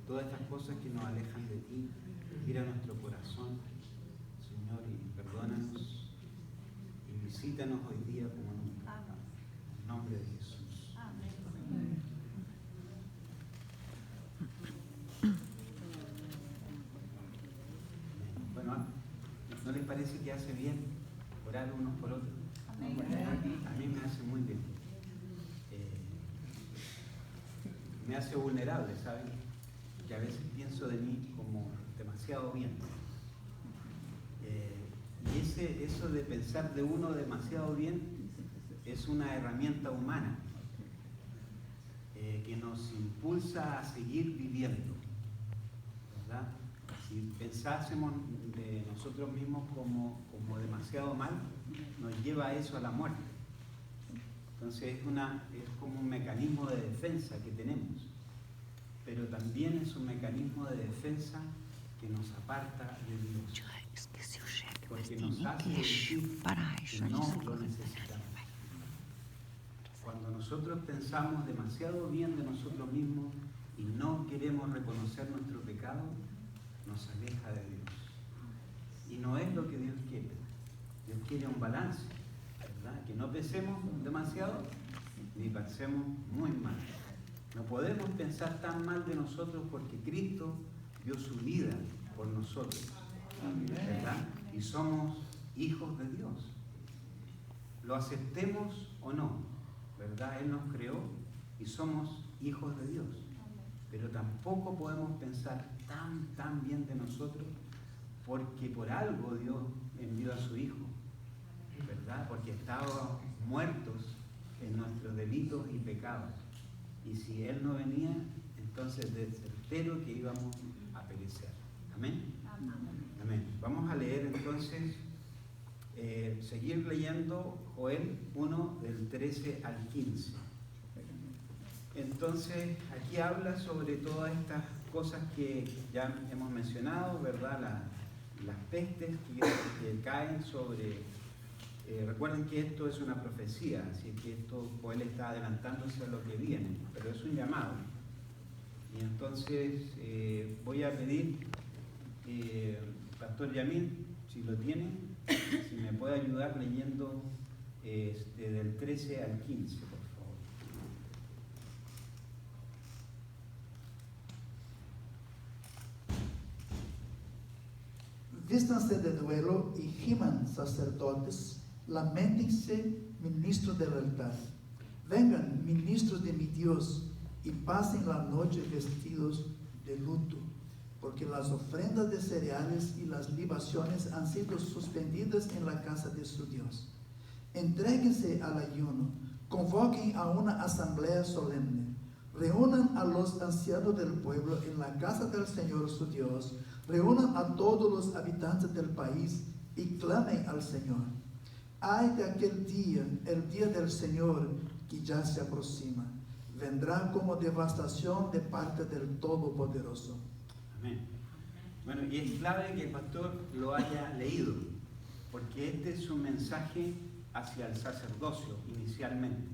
todas estas cosas que nos alejan de ti. Mira nuestro corazón, Señor, y perdónanos y visítanos hoy día como nunca. En el nombre de Jesús. Amén. Bueno, ¿no les parece que hace bien orar unos por otros? Amén. A mí me hace muy bien. Me hace vulnerable, ¿saben? Que a veces pienso de mí como demasiado bien. Y eso de pensar de uno demasiado bien es una herramienta humana que nos impulsa a seguir viviendo, ¿verdad? Si pensásemos de nosotros mismos como demasiado mal, nos lleva a eso, a la muerte. Entonces es como un mecanismo de defensa que tenemos, pero también es un mecanismo de defensa que nos aparta de Dios, porque nos hace decir que no lo necesitamos. Cuando nosotros pensamos demasiado bien de nosotros mismos y no queremos reconocer nuestro pecado, nos aleja de Dios. Y no es lo que Dios quiere. Dios quiere un balance, ¿verdad? Que no pensemos demasiado ni pensemos muy mal. No podemos pensar tan mal de nosotros porque Cristo dio su vida por nosotros, ¿verdad? Y somos hijos de Dios. Lo aceptemos o no, ¿verdad? Él nos creó y somos hijos de Dios. Pero tampoco podemos pensar tan bien de nosotros porque por algo Dios envió a su Hijo, ¿verdad? Porque estábamos muertos en nuestros delitos y pecados. Y si Él no venía, entonces de certero que íbamos a perecer. ¿Amén? Amén. Vamos a leer entonces, seguir leyendo Joel 1 del 13 al 15. Entonces, aquí habla sobre todas estas cosas que ya hemos mencionado, ¿verdad? Las pestes que caen sobre... recuerden que esto es una profecía, así que esto Joel está adelantándose a lo que viene, pero es un llamado. Y entonces voy a pedir, Pastor Yamil, si lo tiene, si me puede ayudar leyendo del 13 al 15, por favor. Vístanse de duelo y giman sacerdotes, lamentense ministros del altar. Vengan ministros de mi Dios y pasen la noche vestidos de luto, porque las ofrendas de cereales y las libaciones han sido suspendidas en la casa de su Dios. Entréguense al ayuno, convoquen a una asamblea solemne, reúnan a los ancianos del pueblo en la casa del Señor su Dios, reúnan a todos los habitantes del país y clamen al Señor. Ay de aquel día, el día del Señor, que ya se aproxima. Vendrá como devastación de parte del Todopoderoso. Amén. Bueno, y es clave que el pastor lo haya leído, porque este es un mensaje hacia el sacerdocio inicialmente.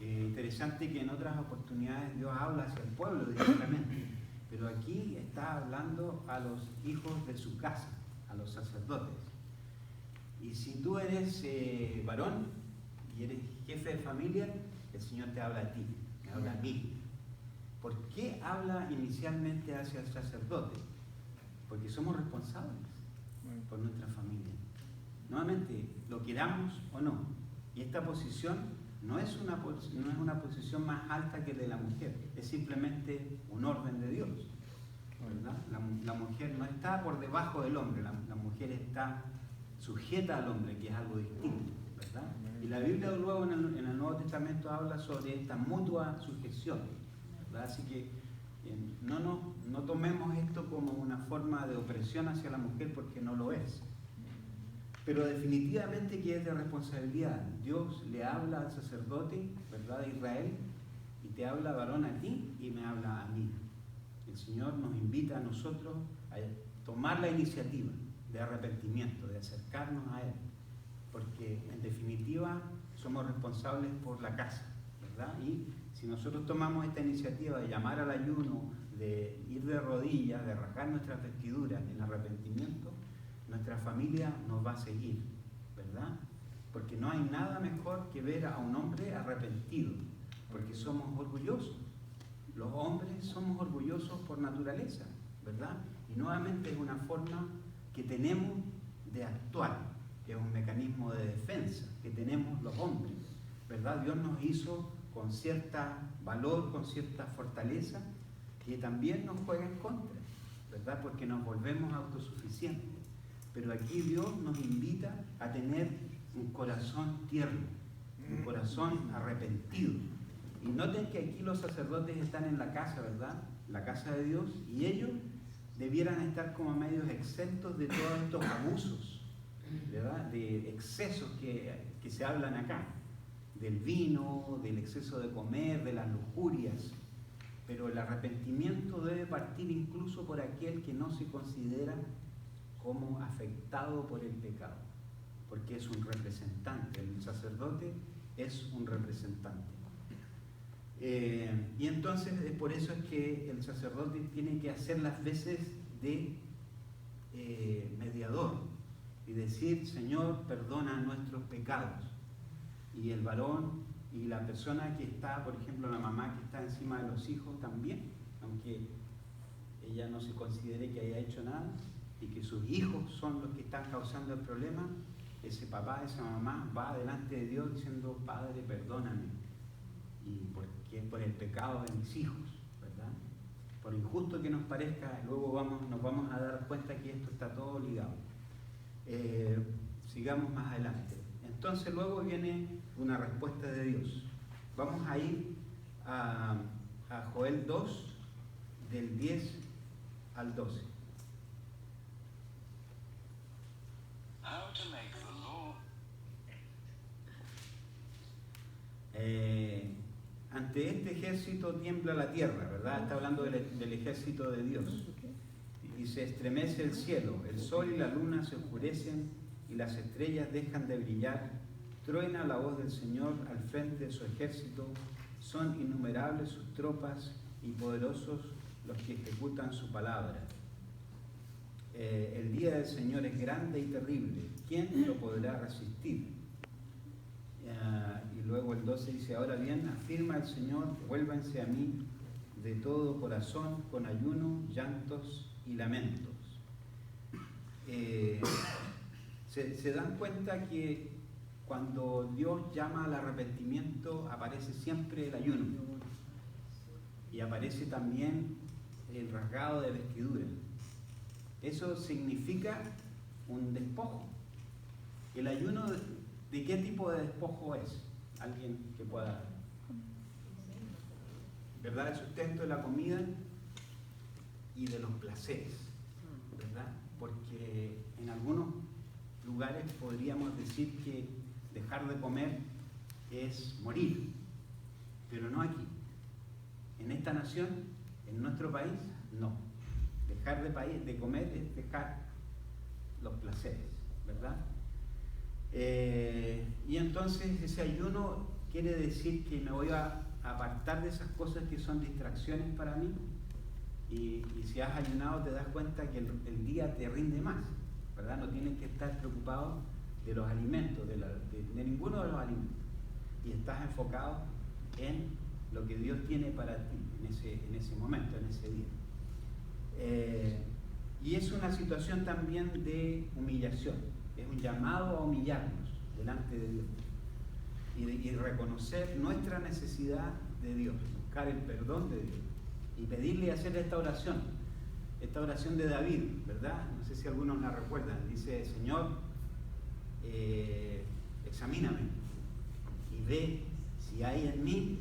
Interesante que en otras oportunidades Dios habla hacia el pueblo directamente, pero aquí está hablando a los hijos de su casa, a los sacerdotes. Y si tú eres varón y eres jefe de familia, el Señor te habla a ti, me habla a mí. ¿Por qué habla inicialmente hacia el sacerdote? Porque somos responsables por nuestra familia. Nuevamente, lo queramos o no. Y esta posición no es una posición más alta que la de la mujer, es simplemente un orden de Dios, ¿verdad? La mujer no está por debajo del hombre, la mujer está sujeta al hombre, que es algo distinto, ¿verdad? Y la Biblia luego en el Nuevo Testamento habla sobre esta mutua sujeción, ¿verdad? Así que no tomemos esto como una forma de opresión hacia la mujer, porque no lo es. Pero definitivamente que es de responsabilidad. Dios le habla al sacerdote, ¿verdad?, de Israel, y te habla, varón, a ti y me habla a mí. El Señor nos invita a nosotros a tomar la iniciativa de arrepentimiento, de acercarnos a Él, porque en definitiva somos responsables por la casa, ¿verdad? Y Si nosotros tomamos esta iniciativa de llamar al ayuno, de ir de rodillas, de rasgar nuestras vestiduras en arrepentimiento, nuestra familia nos va a seguir, ¿verdad? Porque no hay nada mejor que ver a un hombre arrepentido, porque somos orgullosos. Los hombres somos orgullosos por naturaleza, ¿verdad? Y nuevamente es una forma que tenemos de actuar, que es un mecanismo de defensa que tenemos los hombres, ¿verdad? Dios nos hizo con cierta valor, con cierta fortaleza, que también nos juega en contra, ¿verdad? Porque nos volvemos autosuficientes. Pero aquí Dios nos invita a tener un corazón tierno, un corazón arrepentido. Y noten que aquí los sacerdotes están en la casa, ¿verdad? La casa de Dios, y ellos debieran estar como medios exentos de todos estos abusos, ¿verdad? De excesos que se hablan acá, del vino, del exceso de comer, de las lujurias. Pero el arrepentimiento debe partir incluso por aquel que no se considera como afectado por el pecado, porque es un representante. El sacerdote es un representante. Y entonces por eso es que el sacerdote tiene que hacer las veces de mediador y decir: Señor, perdona nuestros pecados. Y el varón y la persona que está, por ejemplo, la mamá que está encima de los hijos también, aunque ella no se considere que haya hecho nada y que sus hijos son los que están causando el problema, ese papá, esa mamá va delante de Dios diciendo: Padre, perdóname, y porque es por el pecado de mis hijos, ¿verdad? Por injusto que nos parezca, luego nos vamos a dar cuenta que esto está todo ligado. Sigamos más adelante. Entonces luego viene una respuesta de Dios. Vamos a ir a Joel 2, del 10 al 12. Ante este ejército tiembla la tierra, ¿verdad? Está hablando del ejército de Dios. Y se estremece el cielo, el sol y la luna se oscurecen y las estrellas dejan de brillar. Truena la voz del Señor al frente de su ejército. Son innumerables sus tropas y poderosos los que ejecutan su palabra. El día del Señor es grande y terrible. ¿Quién lo podrá resistir? Y luego el 12 dice: ahora bien, afirma el Señor, vuélvanse a mí de todo corazón, con ayuno, llantos y lamentos. Se dan cuenta que cuando Dios llama al arrepentimiento aparece siempre el ayuno y aparece también el rasgado de vestidura. Eso significa un despojo. El ayuno, ¿de qué tipo de despojo es? Alguien que pueda, ¿verdad? El sustento de la comida y de los placeres, ¿verdad? Porque en algunos lugares podríamos decir que dejar de comer es morir, pero no aquí. En esta nación, en nuestro país, no. Dejar de comer es dejar los placeres, ¿verdad? Y entonces ese ayuno quiere decir que me voy a apartar de esas cosas que son distracciones para mí, y si has ayunado te das cuenta que el día te rinde más, ¿verdad? No tienes que estar preocupado de los alimentos, de ninguno de los alimentos, y estás enfocado en lo que Dios tiene para ti en ese momento, en ese día. Y es una situación también de humillación, es un llamado a humillarnos delante de Dios y reconocer nuestra necesidad de Dios, buscar el perdón de Dios y pedirle y hacer esta oración de David, ¿verdad? No sé si algunos la recuerdan. Dice: Señor, examíname y ve si hay en mí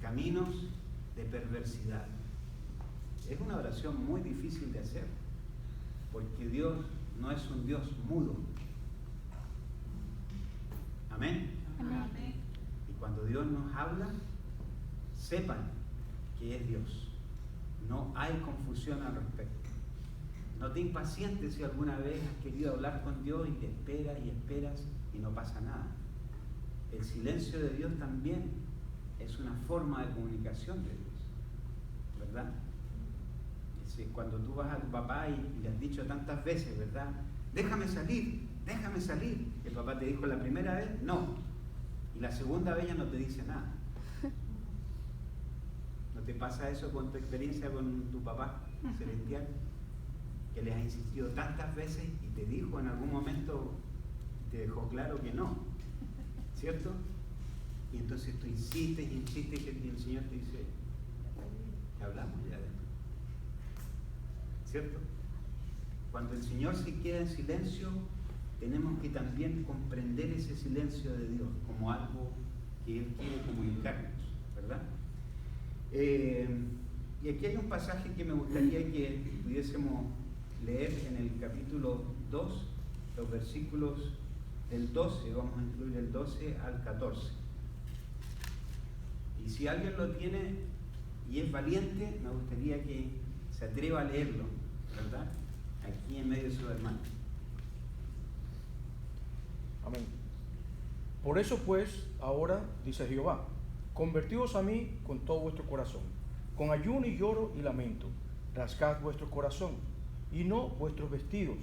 caminos de perversidad. Es una oración muy difícil de hacer, porque Dios no es un Dios mudo. Amén. Amén. Y cuando Dios nos habla, sepan que es Dios. No hay confusión al respecto. No te impacientes si alguna vez has querido hablar con Dios y te esperas y no pasa nada. El silencio de Dios también es una forma de comunicación de Dios, ¿verdad? Cuando tú vas a tu papá y le has dicho tantas veces, ¿verdad? Déjame salir, déjame salir. El papá te dijo la primera vez, no. Y la segunda vez ya no te dice nada. ¿No te pasa eso con tu experiencia con tu papá celestial? Que le has insistido tantas veces y te dijo en algún momento, te dejó claro que no, ¿cierto? Y entonces tú insistes y insistes y el Señor te dice, ya hablamos ya de esto, ¿cierto? Cuando el Señor se queda en silencio, tenemos que también comprender ese silencio de Dios como algo que Él quiere comunicarnos, ¿verdad? Y aquí hay un pasaje que me gustaría que pudiésemos leer en el capítulo 2, los versículos del 12, vamos a incluir el 12 al 14. Y si alguien lo tiene y es valiente, me gustaría que se atreva a leerlo, ¿verdad? Aquí en medio de sus hermanos. Amén. Por eso pues, ahora, dice Jehová, convertíos a mí con todo vuestro corazón, con ayuno y lloro y lamento, rasgad vuestro corazón, y no vuestros vestidos,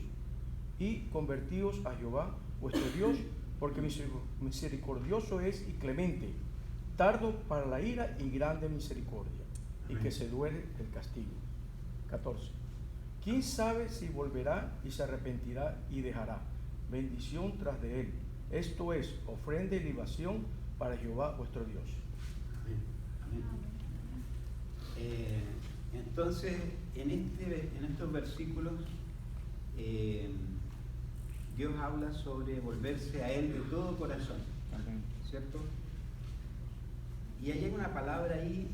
y convertíos a Jehová vuestro Dios, porque misericordioso es y clemente, tardo para la ira y grande misericordia, y que se duele del castigo. 14. ¿Quién sabe si volverá y se arrepentirá y dejará bendición tras de él? Esto es ofrenda y libación para Jehová vuestro Dios. Amén. Amén. Entonces, en estos versículos, Dios habla sobre volverse a Él de todo corazón, ¿cierto? Y hay una palabra ahí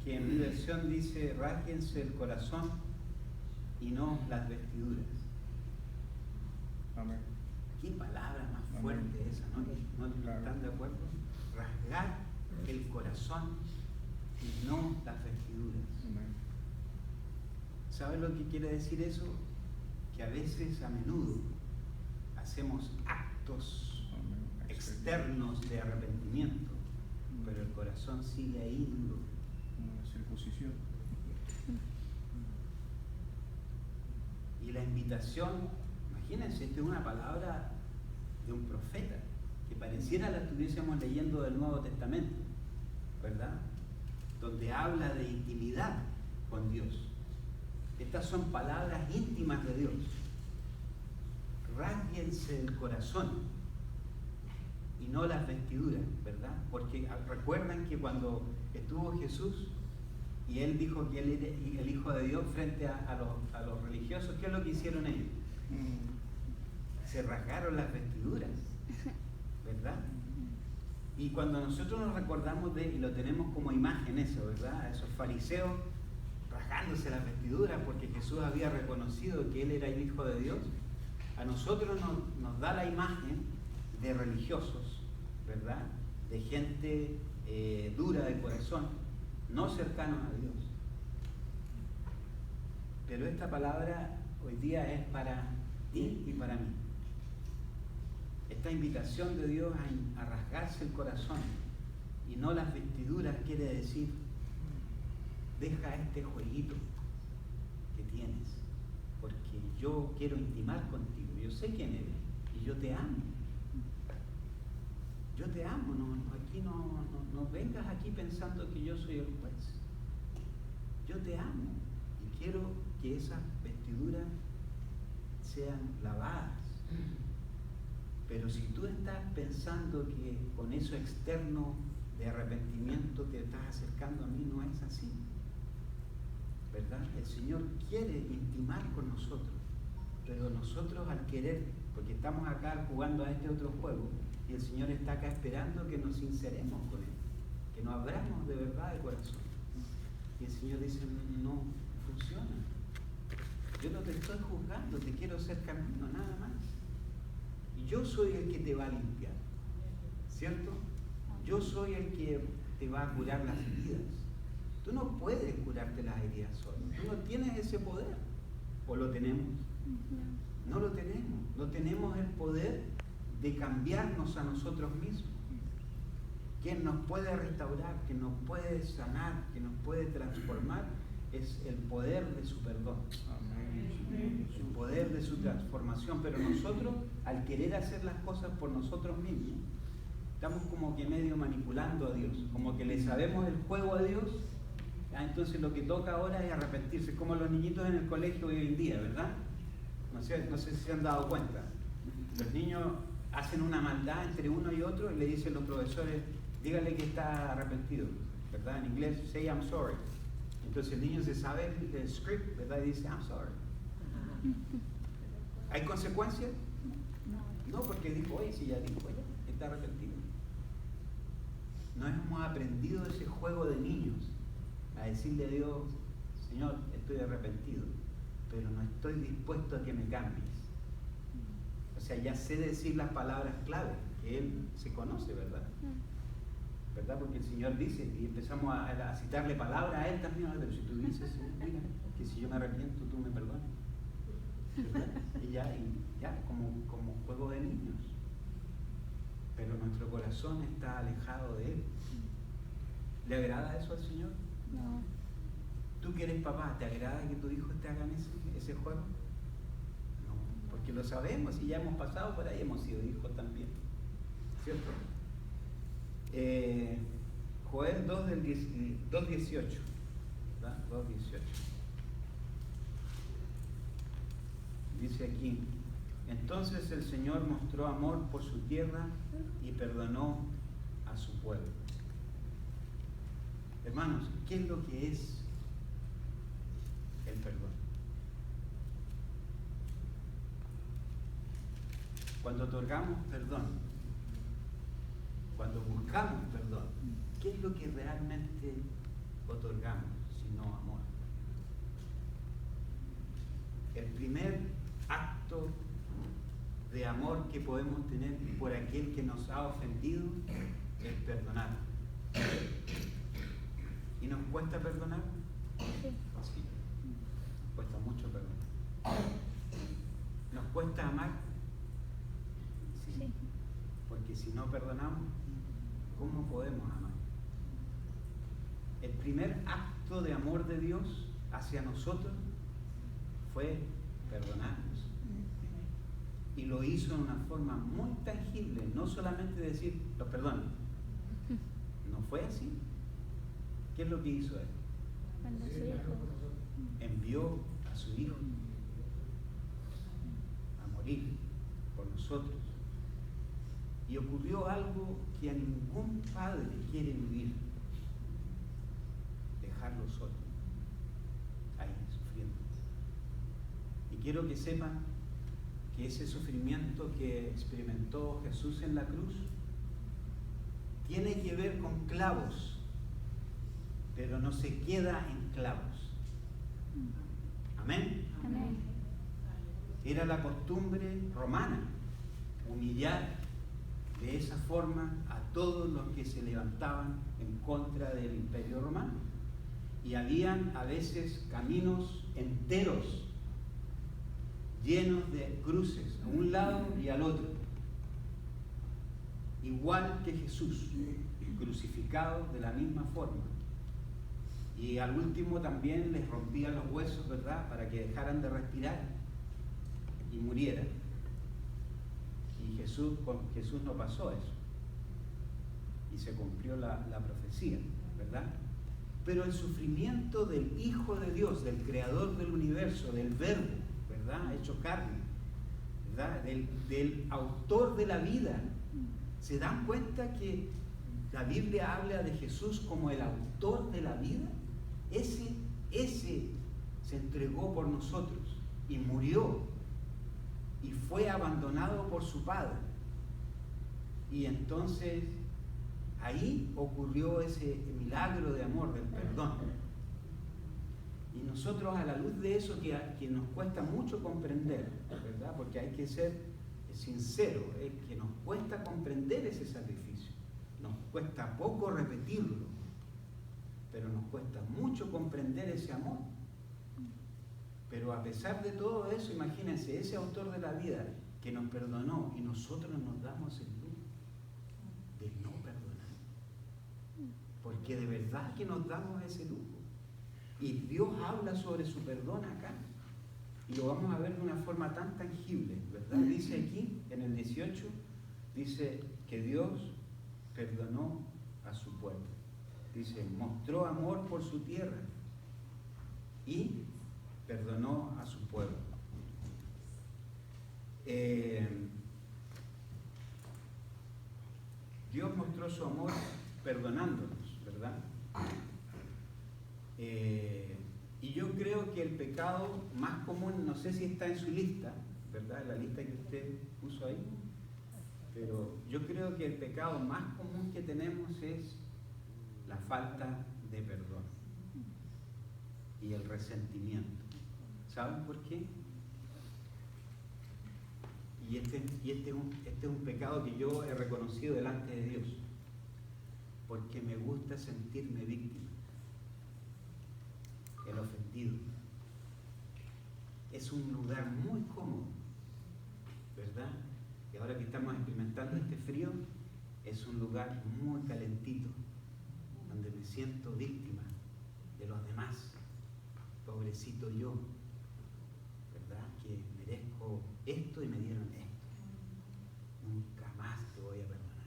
que en mi versión dice, rásguense el corazón y no las vestiduras. Amén. ¿Qué palabra más fuerte esa, no? ¿No están de acuerdo? Rasgar el corazón y no las vestiduras. Amén. ¿Sabes lo que quiere decir eso? Que a veces, a menudo, hacemos actos externos de arrepentimiento, pero el corazón sigue ahí duro. Una circuncisión. Y la invitación, imagínense, esta es una palabra de un profeta, que pareciera la estuviésemos leyendo del Nuevo Testamento, ¿verdad? Donde habla de intimidad con Dios. Estas son palabras íntimas de Dios. Rásguense el corazón y no las vestiduras, ¿verdad? Porque recuerdan que cuando estuvo Jesús y Él dijo que Él era el Hijo de Dios frente a los religiosos, ¿qué es lo que hicieron ellos? Se rasgaron las vestiduras, ¿verdad? Y cuando nosotros nos recordamos y lo tenemos como imagen eso, ¿verdad? A esos fariseos rasgándose las vestiduras porque Jesús había reconocido que Él era el Hijo de Dios, a nosotros nos da la imagen de religiosos, ¿verdad? De gente dura de corazón, no cercanos a Dios. Pero esta palabra hoy día es para ti y para mí. Esta invitación de Dios a rasgarse el corazón y no las vestiduras quiere decir, deja este jueguito que tienes, porque yo quiero intimar contigo, yo sé quién eres y yo te amo. Yo te amo, no vengas aquí pensando que yo soy el juez. Yo te amo y quiero que esas vestiduras sean lavadas. Pero si tú estás pensando que con eso externo de arrepentimiento te estás acercando a mí, no es así, ¿verdad? El Señor quiere intimar con nosotros, pero nosotros al querer, porque estamos acá jugando a este otro juego, y el Señor está acá esperando que nos sinceremos con Él, que nos abramos de verdad de corazón. Y el Señor dice, no funciona. Yo no te estoy juzgando, te quiero hacer camino, nada más. Y yo soy el que te va a limpiar, ¿cierto? Yo soy el que te va a curar las heridas. Tú no puedes curarte las heridas solo. Tú no tienes ese poder. ¿O lo tenemos? No lo tenemos. No tenemos el poder de cambiarnos a nosotros mismos. quien nos puede restaurar, que nos puede sanar, que nos puede transformar, es el poder de su perdón. El poder de su transformación. Pero nosotros, al querer hacer las cosas por nosotros mismos, estamos como que medio manipulando a Dios, como que le sabemos el juego a Dios. Entonces lo que toca ahora es arrepentirse, como los niñitos en el colegio hoy en día, ¿verdad? No sé si se han dado cuenta. Los niños hacen una maldad entre uno y otro y le dicen los profesores, dígale que está arrepentido, ¿verdad? En inglés, say I'm sorry. Entonces el niño se sabe el script, ¿verdad? Y dice, I'm sorry. ¿Hay consecuencias? No, porque dijo, oye, si ya dijo, ya está arrepentido. No hemos aprendido ese juego de niños a decirle a Dios, Señor, estoy arrepentido, pero no estoy dispuesto a que me cambies. O sea, ya sé decir las palabras clave que Él se conoce, ¿verdad? ¿Verdad? Porque el Señor dice, y empezamos a citarle palabras a Él también, pero si tú dices, mira, que si yo me arrepiento, tú me perdonas. ¿Verdad? Y ya como juego de niños. Pero nuestro corazón está alejado de Él. ¿Le agrada eso al Señor? No. ¿Tú que eres papá, te agrada que tus hijos te hagan ese juego? No, porque lo sabemos y ya hemos pasado por ahí, hemos sido hijos también. ¿Cierto? Joel 2:18, ¿verdad? 2:18. Dice aquí, entonces el Señor mostró amor por su tierra y perdonó a su pueblo. Hermanos, ¿qué es lo que es el perdón? Cuando otorgamos perdón, cuando buscamos perdón, ¿qué es lo que realmente otorgamos sino amor? El primer acto de amor que podemos tener por aquel que nos ha ofendido es perdonar. ¿Y nos cuesta perdonar? Sí. Sí, nos cuesta mucho perdonar. ¿Nos cuesta amar? Sí. Porque si no perdonamos, ¿cómo podemos amar? El primer acto de amor de Dios hacia nosotros fue perdonarnos. Y lo hizo de una forma muy tangible, no solamente decir, los perdono. No fue así. ¿Qué es lo que hizo Él? Cuando su hijo. Envió a su Hijo a morir por nosotros. Y ocurrió algo que a ningún padre quiere vivir: dejarlo solo, ahí sufriendo. Y quiero que sepan que ese sufrimiento que experimentó Jesús en la cruz tiene que ver con clavos, pero no se queda en clavos. Amén. Amén. Era la costumbre romana humillar de esa forma a todos los que se levantaban en contra del Imperio Romano. Y habían a veces caminos enteros llenos de cruces, a un lado y al otro. Igual que Jesús, crucificado de la misma forma. Y al último también les rompían los huesos, ¿verdad?, para que dejaran de respirar y murieran. Y con Jesús no pasó eso. Y se cumplió la profecía, ¿verdad? Pero el sufrimiento del Hijo de Dios, del Creador del universo, del Verbo, ¿verdad?, hecho carne, ¿verdad?, del autor de la vida. ¿Se dan cuenta que la Biblia habla de Jesús como el autor de la vida? Ese se entregó por nosotros y murió y fue abandonado por su Padre. Y entonces ahí ocurrió ese milagro de amor, del perdón. Y nosotros, a la luz de eso que nos cuesta mucho comprender, ¿verdad?, porque hay que ser sincero, que nos cuesta comprender ese sacrificio, nos cuesta poco repetirlo, pero nos cuesta mucho comprender ese amor. Pero a pesar de todo eso, imagínense, ese autor de la vida que nos perdonó y nosotros nos damos el lujo de no perdonar. porque de verdad que nos damos ese lujo. Y Dios habla sobre su perdón acá. Y lo vamos a ver de una forma tan tangible, ¿verdad? Dice aquí, en el 18, dice que Dios perdonó a su pueblo. Dice, mostró amor por su tierra y perdonó a su pueblo. Dios mostró su amor perdonándonos, ¿verdad? Y yo creo que el pecado más común, no sé si está en su lista, ¿verdad? La lista que usted puso ahí, pero yo creo que el pecado más común que tenemos es la falta de perdón y el resentimiento. ¿Saben por qué? Y este es un pecado que yo he reconocido delante de Dios, porque me gusta sentirme víctima, el ofendido. Es un lugar muy cómodo, ¿verdad? Y ahora que estamos experimentando este frío, es un lugar muy calentito, donde me siento víctima de los demás. Pobrecito yo, ¿verdad? Que merezco esto y me dieron esto. Nunca más te voy a perdonar.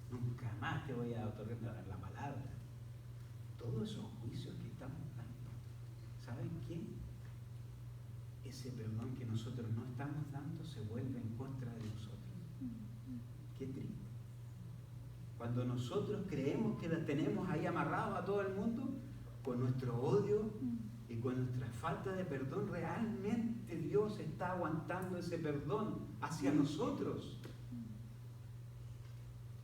Nunca más te voy a otorgar la palabra. Todos esos juicios que estamos dando, ¿saben qué? Ese perdón que nosotros no estamos dando se vuelve en contra de nosotros. Qué triste. Cuando nosotros creemos que la tenemos ahí amarrado a todo el mundo, con nuestro odio y con nuestra falta de perdón, realmente Dios está aguantando ese perdón hacia nosotros.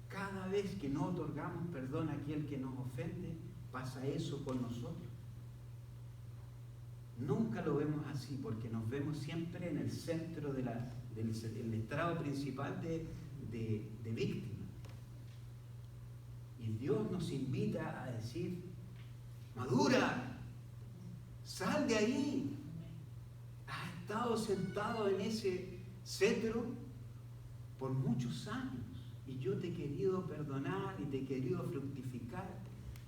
Cada vez que no otorgamos perdón a aquel que nos ofende, pasa eso con nosotros. Nunca lo vemos así, porque nos vemos siempre en el centro del estrado principal de víctima. Y Dios nos invita a decir, madura, sal de ahí. Has estado sentado en ese cetro por muchos años y yo te he querido perdonar y te he querido fructificar,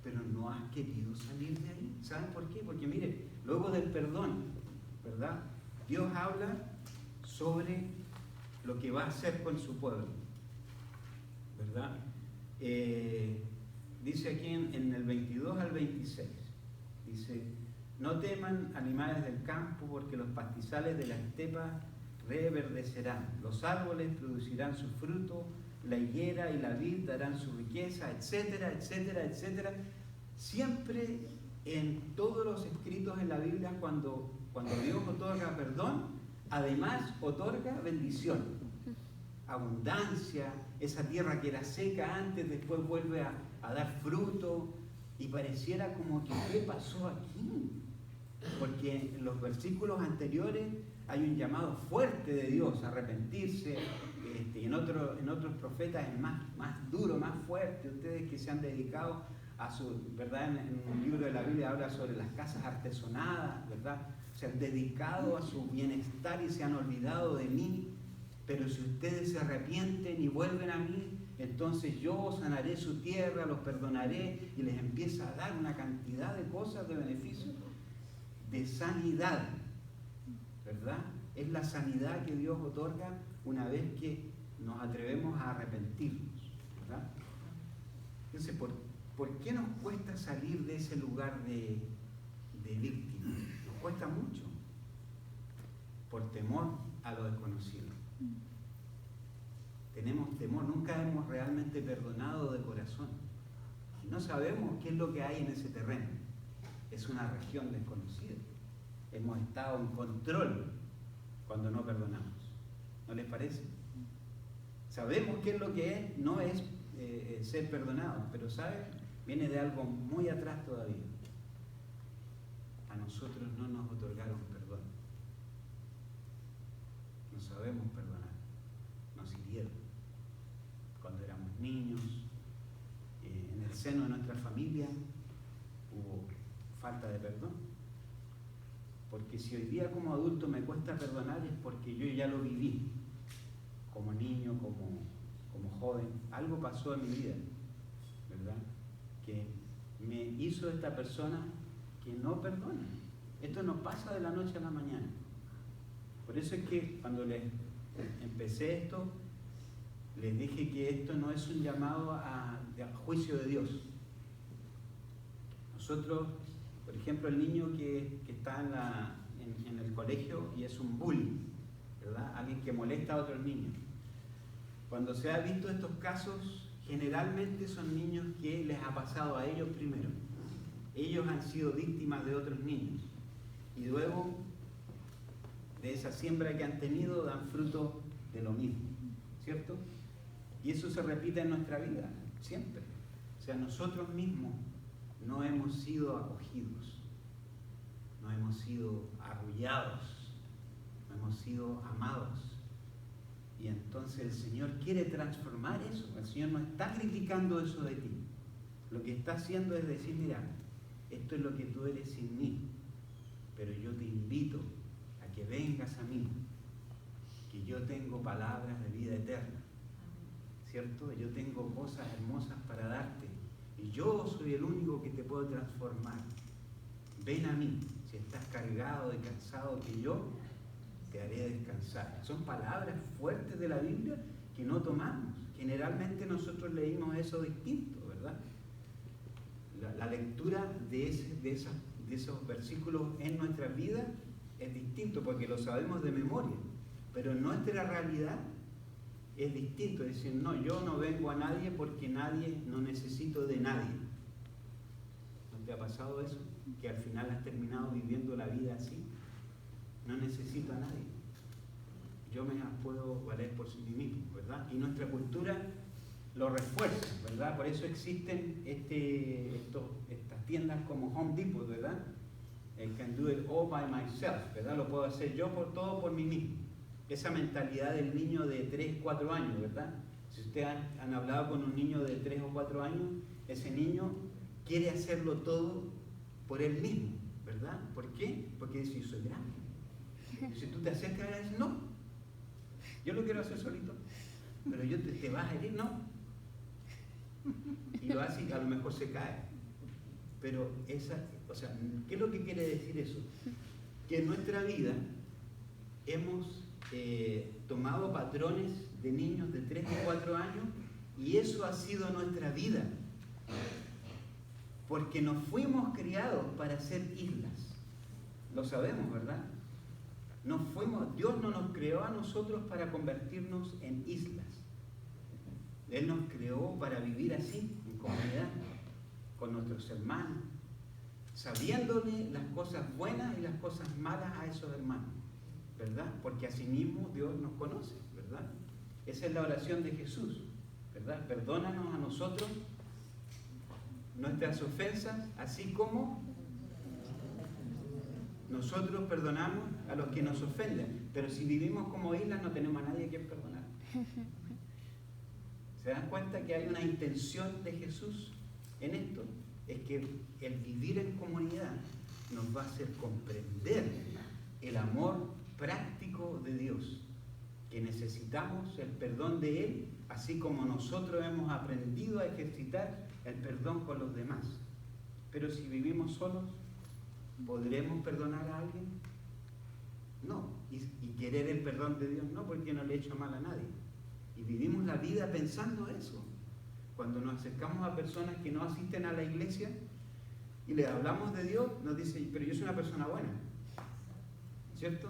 pero no has querido salir de ahí. ¿Saben por qué? Porque mire, luego del perdón, ¿verdad? Dios habla sobre lo que va a hacer con su pueblo, ¿verdad? Dice aquí en el 22 al 26, dice, no teman animales del campo, porque los pastizales de la estepa reverdecerán, los árboles producirán su fruto, la higuera y la vid darán su riqueza, etcétera, etcétera, etcétera. Siempre en todos los escritos en la Biblia, cuando Dios otorga perdón, además otorga bendición, abundancia. Esa tierra que era seca antes, después vuelve a dar fruto, y pareciera como que ¿qué pasó aquí? Porque en los versículos anteriores hay un llamado fuerte de Dios a arrepentirse, y en otros profetas es más duro, más fuerte. Ustedes que se han dedicado a su, ¿verdad? En un libro de la Biblia habla sobre las casas artesonadas, ¿verdad? Se han dedicado a su bienestar y se han olvidado de mí. Pero si ustedes se arrepienten y vuelven a mí, entonces yo sanaré su tierra, los perdonaré, y les empieza a dar una cantidad de cosas, de beneficios, de sanidad, ¿verdad? Es la sanidad que Dios otorga una vez que nos atrevemos a arrepentirnos, ¿verdad? Entonces, ¿por qué nos cuesta salir de ese lugar de víctima? Nos cuesta mucho, por temor a lo desconocido. Tenemos temor, nunca hemos realmente perdonado de corazón. Y no sabemos qué es lo que hay en ese terreno. Es una región desconocida. Hemos estado en control cuando no perdonamos. ¿No les parece? Sabemos qué es lo que es, no es ser perdonado, pero ¿saben? Viene de algo muy atrás todavía. A nosotros no nos otorgaron perdón. No sabemos perdonar. Nos hirieron. Cuando éramos niños, en el seno de nuestra familia, hubo falta de perdón. Porque si hoy día como adulto me cuesta perdonar, es porque yo ya lo viví. Como niño, como joven, algo pasó en mi vida, ¿verdad? Que me hizo esta persona que no perdona. Esto no pasa de la noche a la mañana. Por eso es que cuando les empecé esto, les dije que esto no es un llamado a juicio de Dios. Nosotros, por ejemplo, el niño que está en el colegio y es un bully, ¿verdad? Alguien que molesta a otros niños. Cuando se ha visto estos casos, generalmente son niños que les ha pasado a ellos primero. Ellos han sido víctimas de otros niños. Y luego, de esa siembra que han tenido, dan fruto de lo mismo. ¿Cierto? Y eso se repite en nuestra vida, siempre. O sea, nosotros mismos no hemos sido acogidos, no hemos sido arrullados, no hemos sido amados. Y entonces el Señor quiere transformar eso. El Señor no está criticando eso de ti. Lo que está haciendo es decir, mira, esto es lo que tú eres sin mí, pero yo te invito a que vengas a mí, que yo tengo palabras de vida eterna, ¿cierto? Yo tengo cosas hermosas para darte y yo soy el único que te puedo transformar. Ven a mí, si estás cargado y cansado, que yo te haré descansar. Son palabras fuertes de la Biblia que no tomamos. Generalmente nosotros leímos eso distinto, ¿verdad? La lectura de esos versículos en nuestra vida es distinto porque lo sabemos de memoria, pero en nuestra realidad es distinto. Es decir, no, yo no vengo a nadie porque no necesito de nadie. ¿No te ha pasado eso? Que al final has terminado viviendo la vida así. No necesito a nadie. Yo me puedo valer por sí mismo, ¿verdad? Y nuestra cultura lo refuerza, ¿verdad? Por eso existen estas tiendas como Home Depot, ¿verdad? Can do it all by myself, ¿verdad? Lo puedo hacer yo todo por mí mismo. Esa mentalidad del niño de 3, 4 años, ¿verdad? Si ustedes han hablado con un niño de 3 o 4 años, ese niño quiere hacerlo todo por él mismo, ¿verdad? ¿Por qué? Porque dice, yo soy grande. Y si tú te acercas y dices, no, yo lo quiero hacer solito, pero yo te vas a herir, no. Y lo hace y a lo mejor se cae. Pero ¿qué es lo que quiere decir eso? Que en nuestra vida hemos tomado patrones de niños de 3 o 4 años y eso ha sido nuestra vida. Porque nos fuimos criados para ser islas. Lo sabemos, ¿verdad? Dios no nos creó a nosotros para convertirnos en islas. Él nos creó para vivir así, en comunidad, con nuestros hermanos, sabiéndole las cosas buenas y las cosas malas a esos hermanos, ¿verdad? Porque asimismo Dios nos conoce, ¿verdad? Esa es la oración de Jesús, ¿verdad? Perdónanos a nosotros nuestras ofensas, así como nosotros perdonamos a los que nos ofenden. Pero si vivimos como islas no tenemos a nadie que perdonar. ¿Se dan cuenta que hay una intención de Jesús en esto? Es que el vivir en comunidad nos va a hacer comprender el amor práctico de Dios, que necesitamos el perdón de Él, así como nosotros hemos aprendido a ejercitar el perdón con los demás. Pero si vivimos solos, ¿podremos perdonar a alguien? No. Y querer el perdón de Dios, no, porque no le he hecho mal a nadie. Y vivimos la vida pensando eso. Cuando nos acercamos a personas que no asisten a la iglesia y les hablamos de Dios, nos dicen, pero yo soy una persona buena, ¿cierto?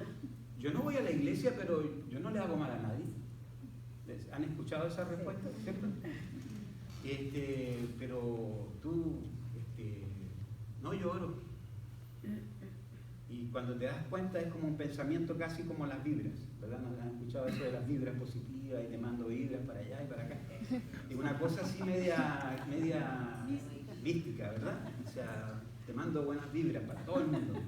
Yo no voy a la iglesia, pero yo no le hago mal a nadie. ¿Han escuchado esa respuesta? ¿Cierto? Pero tú, no lloro. Y cuando te das cuenta es como un pensamiento casi como las vibras, ¿verdad? ¿No han escuchado eso de las vibras positivas y te mando vibras para allá y para acá? Y una cosa así media mística, ¿verdad? O sea, te mando buenas vibras para todo el mundo.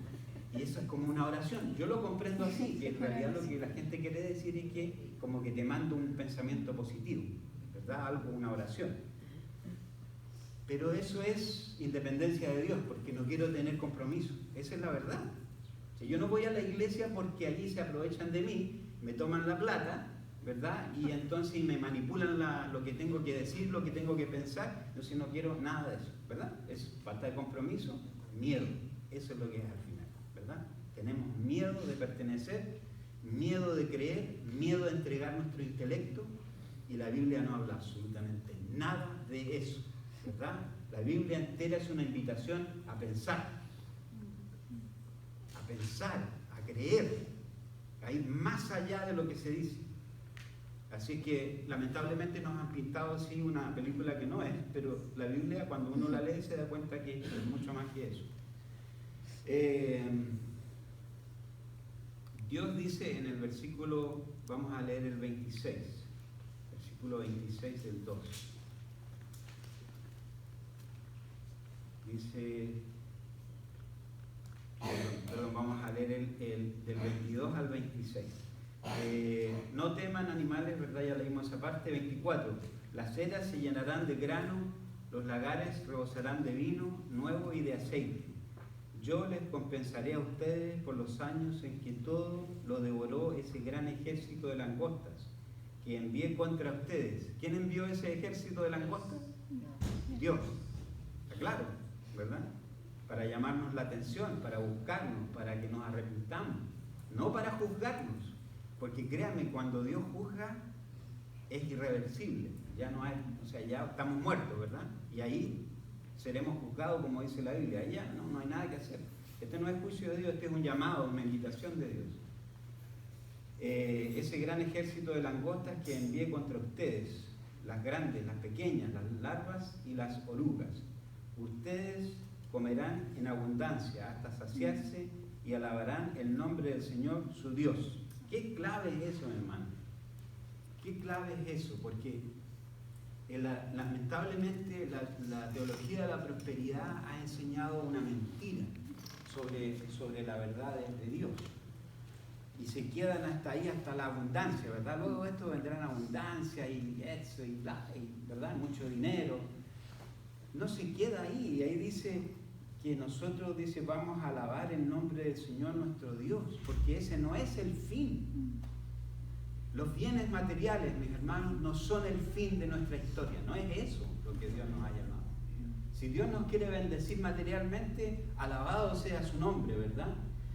Y eso es como una oración. Yo lo comprendo así, que en realidad lo que la gente quiere decir es que como que te mando un pensamiento positivo, ¿verdad? Algo, una oración. Pero eso es independencia de Dios, porque no quiero tener compromiso. Esa es la verdad. Si yo no voy a la iglesia porque allí se aprovechan de mí, me toman la plata, ¿verdad? Y entonces me manipulan lo que tengo que decir, lo que tengo que pensar. Entonces no quiero nada de eso, ¿verdad? Es falta de compromiso, miedo. Eso es lo que es al final, ¿verdad? Tenemos miedo de pertenecer, miedo de creer, miedo de entregar nuestro intelecto, y la Biblia no habla absolutamente nada de eso, ¿verdad? La Biblia entera es una invitación a pensar, a creer, a ir más allá de lo que se dice. Así que lamentablemente nos han pintado así una película que no es, pero la Biblia cuando uno la lee se da cuenta que es mucho más que eso. Dios dice en el versículo, vamos a leer el 26, versículo 26 del 2. Dice, perdón, vamos a leer del 22 al 26. No teman animales, ¿verdad? Ya leímos esa parte. 24. Las eras se llenarán de grano, los lagares rebosarán de vino nuevo y de aceite. Yo les compensaré a ustedes por los años en que todo lo devoró ese gran ejército de langostas que envié contra ustedes. ¿Quién envió ese ejército de langostas? Dios. Está claro, ¿verdad? Para llamarnos la atención, para buscarnos, para que nos arrepintamos, no para juzgarnos. Porque créanme, cuando Dios juzga es irreversible, ya no hay, o sea, ya estamos muertos, ¿verdad? Y ahí seremos juzgados como dice la Biblia, ahí ya no hay nada que hacer. Este no es juicio de Dios, este es un llamado, una invitación de Dios. Ese gran ejército de langostas que envié contra ustedes, las grandes, las pequeñas, las larvas y las orugas, ustedes comerán en abundancia hasta saciarse y alabarán el nombre del Señor su Dios. ¿Qué clave es eso, hermano? ¿Qué clave es eso? Porque lamentablemente la teología de la prosperidad ha enseñado una mentira sobre la verdad de Dios. Y se quedan hasta ahí, hasta la abundancia, ¿verdad? Luego esto vendrá en abundancia y eso, y bla, y, ¿verdad? Mucho dinero. No se queda ahí. Y ahí dice que nosotros, dice, vamos a alabar el nombre del Señor nuestro Dios, porque ese no es el fin. Los bienes materiales, mis hermanos, no son el fin de nuestra historia, no es eso lo que Dios nos ha llamado. Si Dios nos quiere bendecir materialmente, alabado sea su nombre, ¿verdad?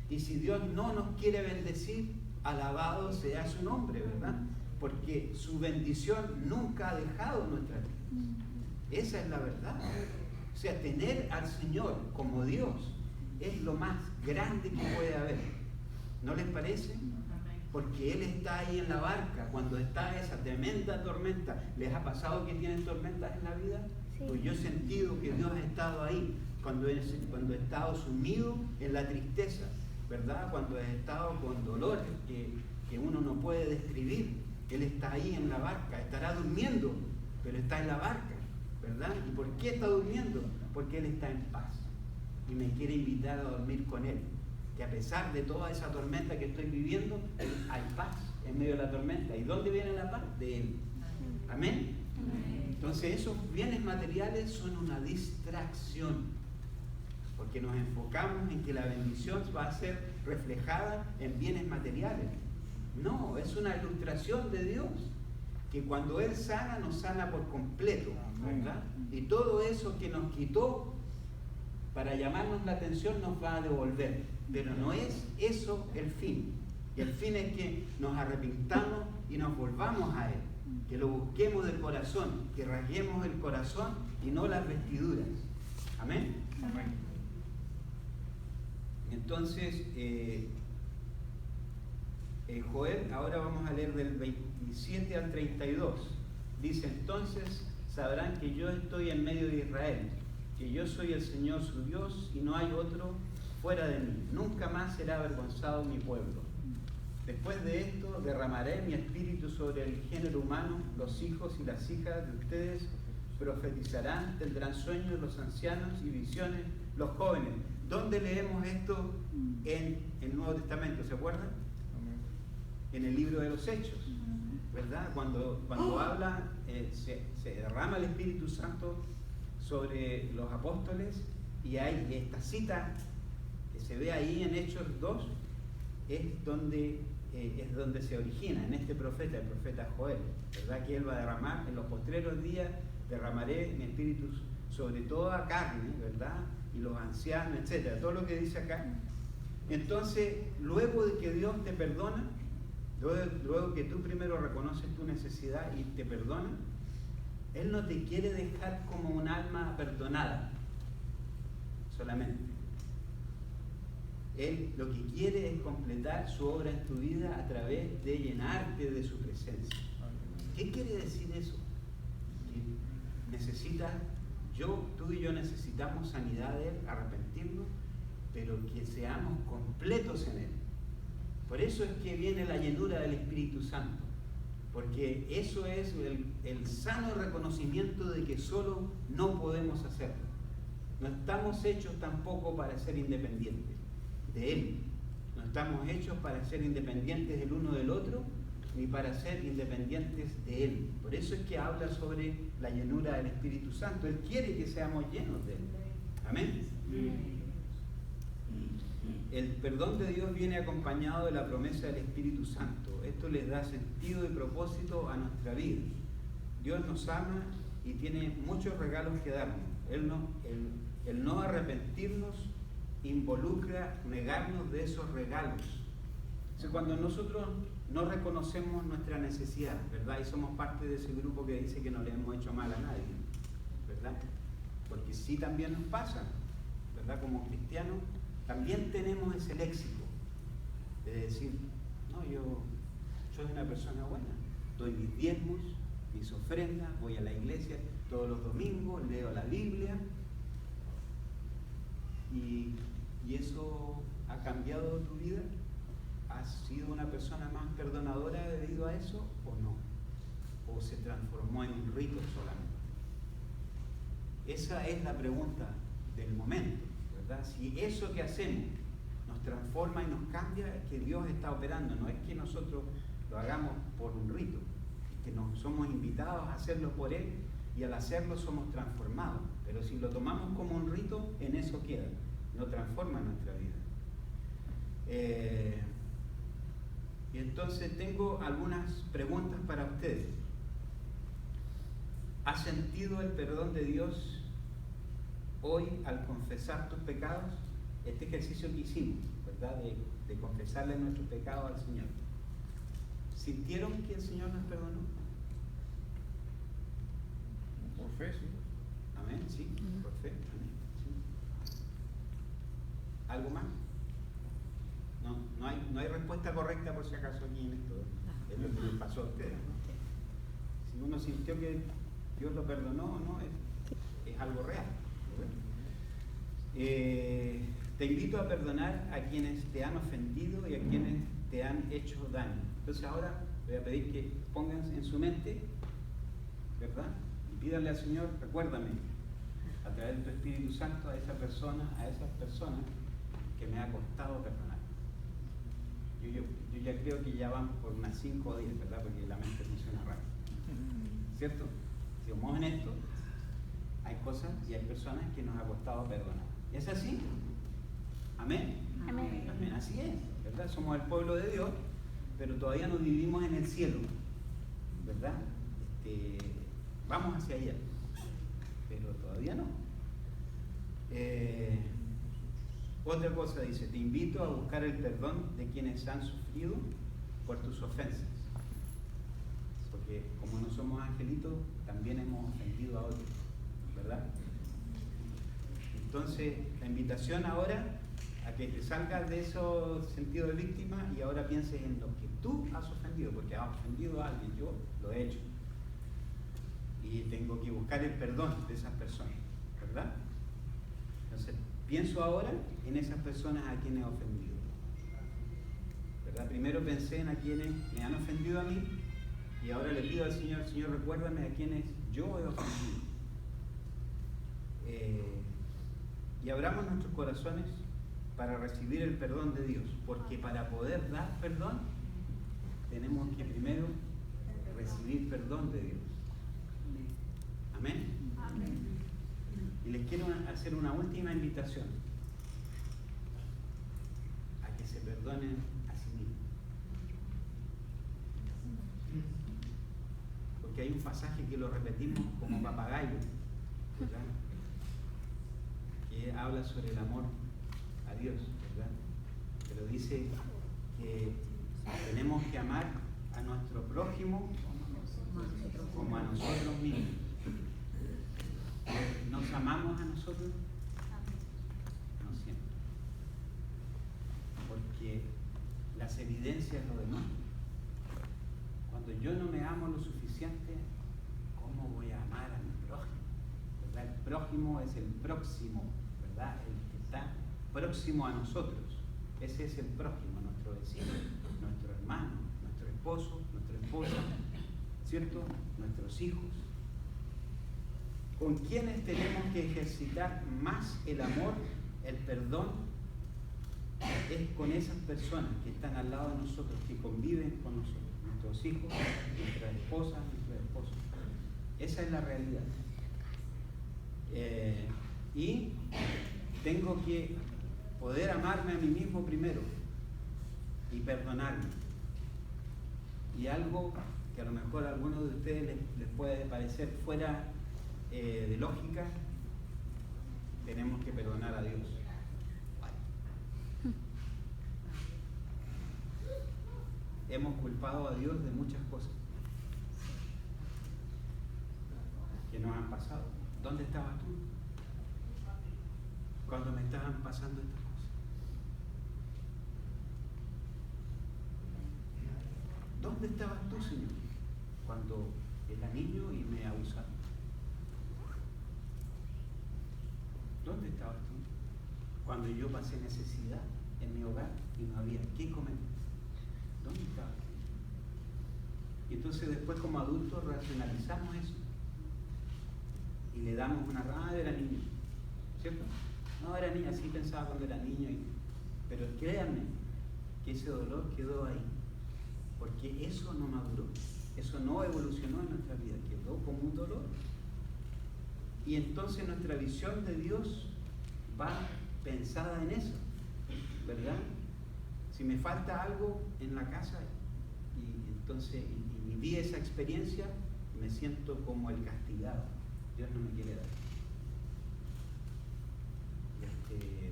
Y si Dios no nos quiere bendecir, alabado sea su nombre, ¿verdad? Porque su bendición nunca ha dejado nuestra vida. Esa es la verdad. O sea, tener al Señor como Dios es lo más grande que puede haber. ¿No les parece? Porque Él está ahí en la barca cuando está esa tremenda tormenta. ¿Les ha pasado que tienen tormentas en la vida? Sí. Pues yo he sentido que Dios ha estado ahí cuando he estado sumido en la tristeza, ¿verdad? Cuando he estado con dolores que uno no puede describir. Él está ahí en la barca, estará durmiendo, pero está en la barca, ¿verdad? ¿Y por qué está durmiendo? Porque Él está en paz y me quiere invitar a dormir con Él. Que a pesar de toda esa tormenta que estoy viviendo, hay paz en medio de la tormenta. ¿Y dónde viene la paz? De Él. Amén. Entonces esos bienes materiales son una distracción, porque nos enfocamos en que la bendición va a ser reflejada en bienes materiales. No, es una ilustración de Dios, que cuando Él sana, nos sana por completo, ¿verdad? Y todo eso que nos quitó para llamarnos la atención nos va a devolver. Pero no es eso el fin. Y el fin es que nos arrepintamos y nos volvamos a Él. Que lo busquemos del corazón, que rasguemos el corazón y no las vestiduras. Amén. Amén. Entonces, Joel, ahora vamos a leer del 27 al 32. Dice, entonces sabrán que yo estoy en medio de Israel, que yo soy el Señor su Dios y no hay otro fuera de mí. Nunca más será avergonzado mi pueblo. Después de esto derramaré mi espíritu sobre el género humano, los hijos y las hijas de ustedes profetizarán, tendrán sueños los ancianos y visiones los jóvenes. ¿Dónde leemos esto en el Nuevo Testamento? ¿Se acuerdan? En el libro de los Hechos, ¿verdad? Cuando habla, se derrama el Espíritu Santo sobre los apóstoles, y hay esta cita que se ve ahí en Hechos 2, es donde es donde se origina, en este profeta, el profeta Joel, ¿verdad? Que él va a derramar, en los postreros días derramaré mi espíritu sobre toda carne, ¿verdad? Y los ancianos, etcétera, todo lo que dice acá. Entonces, luego de que Dios te perdona, luego que tú primero reconoces tu necesidad y te perdona, Él no te quiere dejar como un alma perdonada solamente. Él lo que quiere es completar su obra en tu vida a través de llenarte de su presencia. ¿Qué quiere decir eso? Que tú y yo necesitamos sanidad de Él, arrepentirnos, pero que seamos completos en Él. Por eso es que viene la llenura del Espíritu Santo, porque eso es el sano reconocimiento de que solo no podemos hacerlo. No estamos hechos tampoco para ser independientes de Él. No estamos hechos para ser independientes el uno del otro, ni para ser independientes de Él. Por eso es que habla sobre la llenura del Espíritu Santo. Él quiere que seamos llenos de Él. Amén. El perdón de Dios viene acompañado de la promesa del Espíritu Santo. Esto les da sentido y propósito a nuestra vida. Dios nos ama y tiene muchos regalos que darnos. El no arrepentirnos involucra negarnos de esos regalos. O sea, cuando nosotros no reconocemos nuestra necesidad, ¿verdad? Y somos parte de ese grupo que dice que no le hemos hecho mal a nadie, ¿verdad? Porque sí también nos pasa, ¿verdad? Como cristianos también tenemos ese léxico de decir, no, yo soy una persona buena, doy mis diezmos, mis ofrendas, voy a la iglesia todos los domingos, leo la Biblia, y eso ha cambiado tu vida. ¿Has sido una persona más perdonadora debido a eso o no? ¿O se transformó en un rito solamente? Esa es la pregunta del momento, ¿verdad? Si eso que hacemos nos transforma y nos cambia, es que Dios está operando. No es que nosotros lo hagamos por un rito, es que nos somos invitados a hacerlo por Él y al hacerlo somos transformados. Pero si lo tomamos como un rito, en eso queda, no transforma nuestra vida. Y entonces tengo algunas preguntas para ustedes. ¿Has sentido el perdón de Dios hoy al confesar tus pecados? Este ejercicio que hicimos, ¿verdad? De confesarle nuestros pecados al Señor. ¿Sintieron que el Señor nos perdonó? Por fe, sí. Amén, sí, por fe. Amén, sí. ¿Algo más? No hay respuesta correcta por si acaso aquí en esto. Es lo que les pasó a ustedes, ¿no? Si uno sintió que Dios lo perdonó o no, es algo real. Te invito a perdonar a quienes te han ofendido y a quienes te han hecho daño. Entonces ahora voy a pedir que pongan en su mente, ¿verdad? Y pídanle al Señor, recuérdame, a través de tu Espíritu Santo, a esas personas que me ha costado perdonar. Yo ya creo que ya van por unas 5 o 10, ¿verdad? Porque la mente funciona rápido. ¿Cierto? Si somos honestos, hay cosas y hay personas que nos ha costado perdonar. ¿Es así? ¿Amén? Amén. Amén, así es, ¿verdad? Somos el pueblo de Dios, pero todavía no vivimos en el cielo, ¿verdad? Vamos hacia allá, pero todavía no. Otra cosa dice, te invito a buscar el perdón de quienes han sufrido por tus ofensas. Porque como no somos angelitos, también hemos ofendido a otros, ¿verdad? Entonces, la invitación ahora a que te salgas de esos sentidos de víctima y ahora pienses en lo que tú has ofendido, porque has ofendido a alguien, yo lo he hecho. Y tengo que buscar el perdón de esas personas, ¿verdad? Entonces, pienso ahora en esas personas a quienes he ofendido, ¿verdad? Primero pensé en a quienes me han ofendido a mí y ahora le pido al Señor, Señor, recuérdame a quienes yo he ofendido. Y abramos nuestros corazones para recibir el perdón de Dios, porque para poder dar perdón tenemos que primero recibir perdón de Dios. Amén. Amén. Y les quiero hacer una última invitación a que se perdonen a sí mismos. porque hay un pasaje que lo repetimos como papagayo, ¿verdad? Que habla sobre el amor a Dios, ¿verdad? Pero dice que tenemos que amar a nuestro prójimo como a nosotros mismos. ¿Nos amamos a nosotros? No siempre. Porque las evidencias lo demuestran. Cuando yo no me amo lo suficiente, ¿cómo voy a amar a mi prójimo? ¿Verdad? El prójimo es el próximo, ¿verdad? El que está próximo a nosotros. Ese es el prójimo, nuestro vecino, nuestro hermano, nuestro esposo, nuestra esposa, ¿cierto? Nuestros hijos. ¿Con quiénes tenemos que ejercitar más el amor, el perdón? Es con esas personas que están al lado de nosotros, que conviven con nosotros, nuestros hijos, nuestras esposas, nuestros esposos. Esa es la realidad. Y tengo que poder amarme a mí mismo primero y perdonarme. Y algo que a lo mejor a algunos de ustedes les puede parecer fuera de lógica, tenemos que perdonar a Dios. Hemos culpado a Dios de muchas cosas que nos han pasado. ¿Dónde estabas tú cuando me estaban pasando estas cosas? ¿Dónde estabas tú, Señor, cuando era niño y me abusaron? ¿Dónde estabas tú cuando yo pasé necesidad en mi hogar y no había qué comer? ¿Dónde estabas tú? Y entonces después como adultos racionalizamos eso y le damos una rama era niño, ¿cierto? No, era niña, así pensaba cuando era niño, pero créanme que ese dolor quedó ahí, porque eso no maduró, eso no evolucionó en nuestra vida, quedó como un dolor. Y entonces nuestra visión de Dios va pensada en eso, ¿verdad? Si me falta algo en la casa y entonces y viví esa experiencia, me siento como el castigado. Dios no me quiere dar.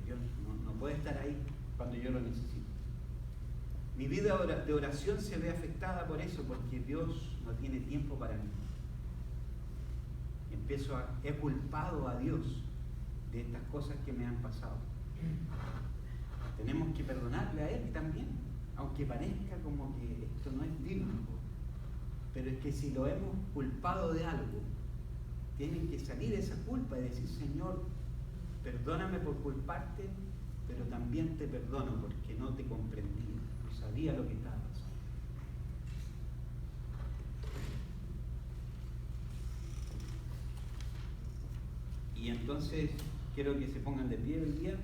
Dios no puede estar ahí cuando yo lo necesito. Mi vida de oración se ve afectada por eso, porque Dios no tiene tiempo para mí. He culpado a Dios de estas cosas que me han pasado. Tenemos que perdonarle a Él también, aunque parezca como que esto no es bíblico. Pero es que si lo hemos culpado de algo, tiene que salir esa culpa y decir, Señor, perdóname por culparte, pero también te perdono porque no te comprendí, no sabía lo que estaba pasando. Y entonces quiero que se pongan de pie hoy día.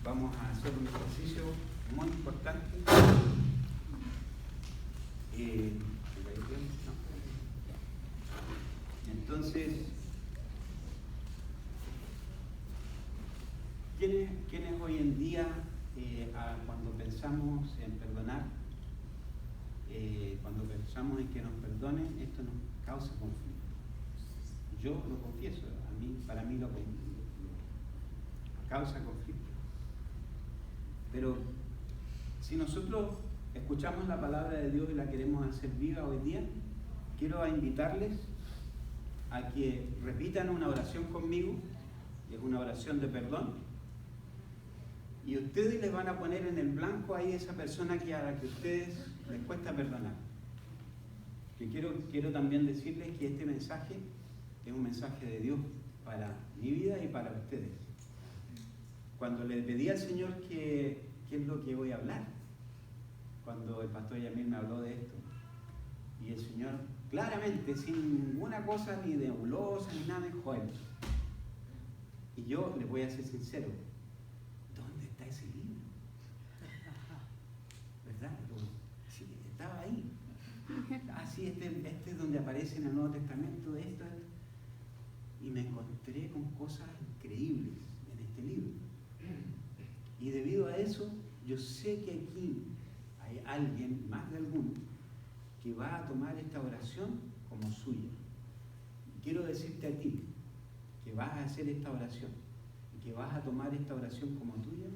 Vamos a hacer un ejercicio muy importante. Entonces, ¿quiénes hoy en día, cuando pensamos en perdonar, cuando pensamos en que nos perdonen, esto nos causa conflicto? Yo lo confieso, para mí lo causa conflicto. Pero si nosotros escuchamos la palabra de Dios y la queremos hacer viva hoy día, quiero invitarles a que repitan una oración conmigo, que es una oración de perdón, y ustedes les van a poner en el blanco ahí esa persona a la que a ustedes les cuesta perdonar. Que quiero también decirles que este mensaje es un mensaje de Dios para mi vida y para ustedes. Cuando le pedí al Señor qué es lo que voy a hablar, cuando el pastor Yamil me habló de esto, y el Señor claramente, sin ninguna cosa ni nebulosa ni nada, dijo Él. Y yo les voy a ser sincero, ¿dónde está ese libro? ¿Verdad? Sí, estaba ahí. Así este es donde aparece en el Nuevo Testamento esto. Y me encontré con cosas increíbles en este libro. Y debido a eso, yo sé que aquí hay alguien, más de alguno, que va a tomar esta oración como suya. Quiero decirte a ti que vas a hacer esta oración y que vas a tomar esta oración como tuya,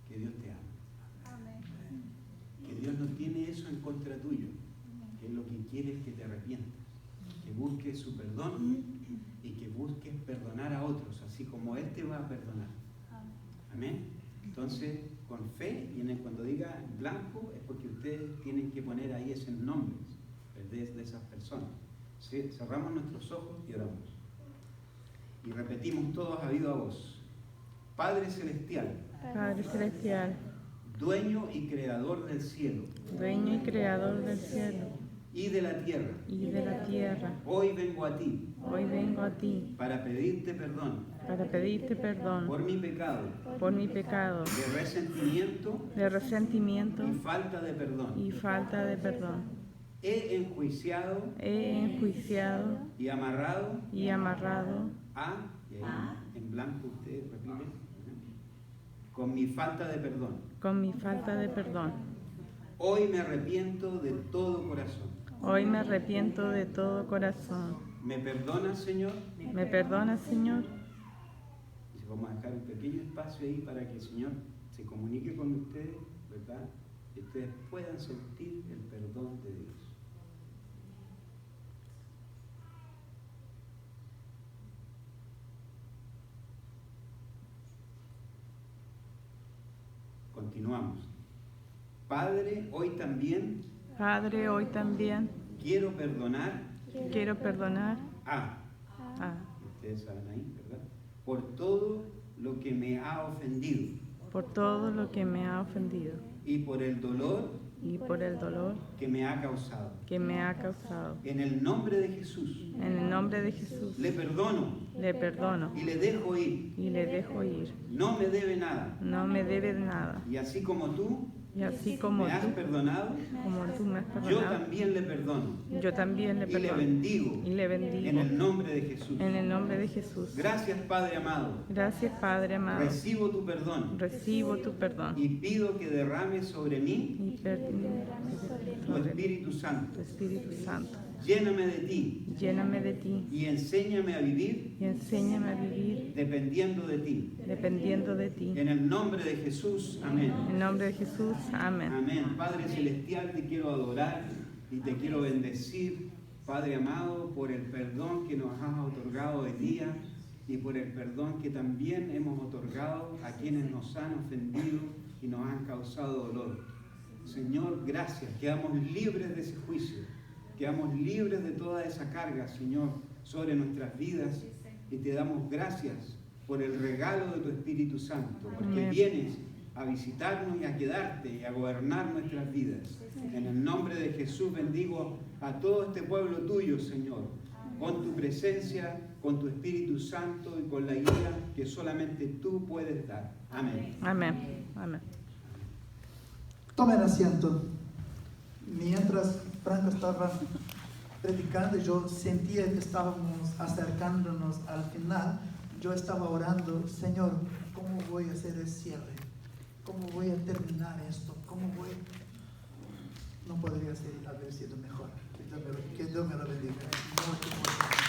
que Dios te ama. Amén. Que Dios no tiene eso en contra tuyo, que lo que quiere es que te arrepientas, que busques su perdón y que busques perdonar a otros, así como Él te va a perdonar. Amén. Entonces, con fe, y cuando diga blanco, es porque ustedes tienen que poner ahí esos nombres de esas personas. ¿Sí? Cerramos nuestros ojos y oramos. Y repetimos todos a viva voz. Padre Celestial, Padre Celestial, dueño y creador del cielo dueño y creador del cielo y de la tierra, y de la tierra, hoy vengo a ti hoy vengo a ti para pedirte perdón para pedirte perdón por mi pecado por mi pecado de resentimiento de resentimiento y falta de perdón. y falta de perdón. He enjuiciado He enjuiciado y amarrado y amarrado a, y ahí en blanco usted repite, con mi falta de perdón. con mi falta de perdón. Hoy me arrepiento de todo corazón. Hoy me arrepiento de todo corazón. ¿Me perdonas, Señor? ¿Me perdonas, Señor? Y vamos a dejar un pequeño espacio ahí para que el Señor se comunique con ustedes, ¿verdad? Y ustedes puedan sentir el perdón de Dios. Continuamos. Padre, hoy también Padre, hoy también quiero perdonar quiero perdonar a, a, ustedes saben ahí, ¿verdad? Por todo lo que me ha ofendido por todo lo que me ha ofendido y por el dolor y por el dolor que me ha causado. que me ha causado. En el nombre de Jesús, En el nombre de Jesús, le perdono le perdono y le dejo ir. y le dejo ir. No me debe nada. No me debe nada. Y así como tú Y así como me has tú perdonado, me has yo perdonado, también le perdono. yo también le Y le perdono. bendigo Y le en bendigo el nombre de Jesús. en el nombre de Jesús. Gracias, Padre amado. Gracias, Padre amado. Recibo tu perdón Recibo tu perdón y pido que derrames sobre mí y tu Espíritu Santo. tu Espíritu Santo. Lléname de ti Lléname de ti y enséñame a vivir y enséñame a vivir dependiendo de ti. dependiendo de ti. En el nombre de Jesús, amén. En el nombre de Jesús, amén. Amén. Padre Celestial, te quiero adorar y te quiero bendecir, Padre amado, por el perdón que nos has otorgado hoy día y por el perdón que también hemos otorgado a quienes nos han ofendido y nos han causado dolor. Señor, gracias. Quedamos libres de ese juicio. Quedamos libres de toda esa carga, Señor, sobre nuestras vidas y te damos gracias por el regalo de tu Espíritu Santo, porque Amén. vienes a visitarnos y a quedarte y a gobernar nuestras vidas. En el nombre de Jesús bendigo a todo este pueblo tuyo, Señor, con tu presencia, con tu Espíritu Santo y con la guía que solamente tú puedes dar. Amén. Amén. Amén. Tomen asiento. Mientras Franco estaba predicando, yo sentía que estábamos acercándonos al final. Yo estaba orando, Señor, ¿cómo voy a hacer el cierre? ¿Cómo voy a terminar esto? ¿Cómo voy? No podría haber sido mejor. Que Dios me lo bendiga. Mucho, mucho.